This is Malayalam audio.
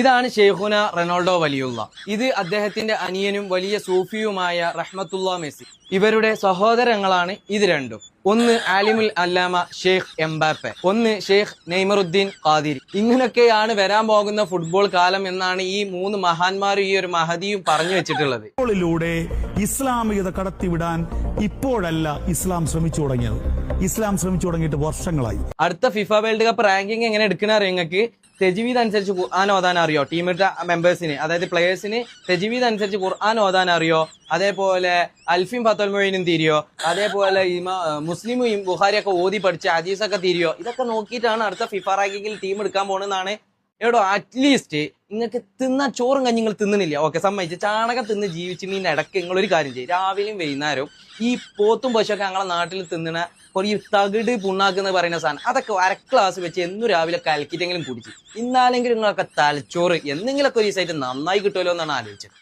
ഇതാണ് ഷെയ്ഖുന റൊണാൾഡോ വലിയുള്ള. ഇത് അദ്ദേഹത്തിന്റെ അനിയനും വലിയ സൂഫിയുമായ റഹ്മത്തുള്ള മെസ്സി. ഇവരുടെ സഹോദരങ്ങളാണ് ഇത് രണ്ടും. ഒന്ന് ആലിമുൽ അല്ലാമ ഷെയ്ഖ് എംബാപ്പെ, ഒന്ന് ഷെയ്ഖ് നെയ്മറുദ്ദീൻ ഖാദിരി. ഇങ്ങനെയൊക്കെയാണ് വരാൻ പോകുന്ന ഫുട്ബോൾ കാലം എന്നാണ് ഈ മൂന്ന് മഹാന്മാരും ഈ ഒരു മഹദിയും പറഞ്ഞു വെച്ചിട്ടുള്ളത്. ഫുട്ബോളിലൂടെ ഇസ്ലാമികത കടത്തിവിടാൻ ഇപ്പോഴല്ല ഇസ്ലാം ശ്രമിച്ചു തുടങ്ങിയത്. ഇസ്ലാം ശ്രമിച്ചു തുടങ്ങിയിട്ട് വർഷങ്ങളായി. അടുത്ത ഫിഫ വേൾഡ് കപ്പ് റാങ്കിങ് എങ്ങനെ എടുക്കണ അറിയാം നിങ്ങൾക്ക്? തെജ്വീദ് അനുസരിച്ച് ഖുർആൻ ഓതാൻ അറിയോ? ടീമിന്റെ മെമ്പേഴ്സിന്, അതായത് പ്ലേയേഴ്സിന് തെജ്വീദ് അനുസരിച്ച് ഖുർആൻ ഓതാൻ അറിയോ? അതേപോലെ അൽഫിം ഫത്തുൽ മൊയ്നും തിരിയോ? അതേപോലെ മുസ്ലിമും ബുഖാരിയൊക്കെ ഓതി പഠിച്ച ഹദീസൊക്കെ തിരിയോ? ഇതൊക്കെ നോക്കിയിട്ടാണ് അടുത്ത ഫിഫ റാങ്കിങ്ങിൽ ടീം എടുക്കാൻ പോണെന്നാണ്. എടോ, അറ്റ്ലീസ്റ്റ് നിങ്ങൾക്ക് തിന്നാൻ ചോറും കഞ്ഞി നിങ്ങൾ തിന്നുന്നില്ല, ഓക്കെ സമ്മതിച്ച്. ചാണകം തിന്ന് ജീവിച്ചിന്റെ ഇടയ്ക്ക് നിങ്ങളൊരു കാര്യം ചെയ്യും, രാവിലെയും വൈകുന്നേരവും ഈ പോത്തും പശുവൊക്കെ ഞങ്ങളെ നാട്ടിൽ തിന്നണ ഒരു തകിട് പുണ്ണാക്കെന്ന് പറയുന്ന സാധനം, അതൊക്കെ ക്ലാസ് വെച്ച് എന്നും രാവിലെ കലക്കിട്ടെങ്കിലും കുടിച്ച് ഇന്നാലെങ്കിലും നിങ്ങളൊക്കെ തലച്ചോറ് എന്തെങ്കിലുമൊക്കെ ഒരു ദിവസമായിട്ട് നന്നായി കിട്ടുമല്ലോ എന്നാണ് ആലോചിച്ചത്.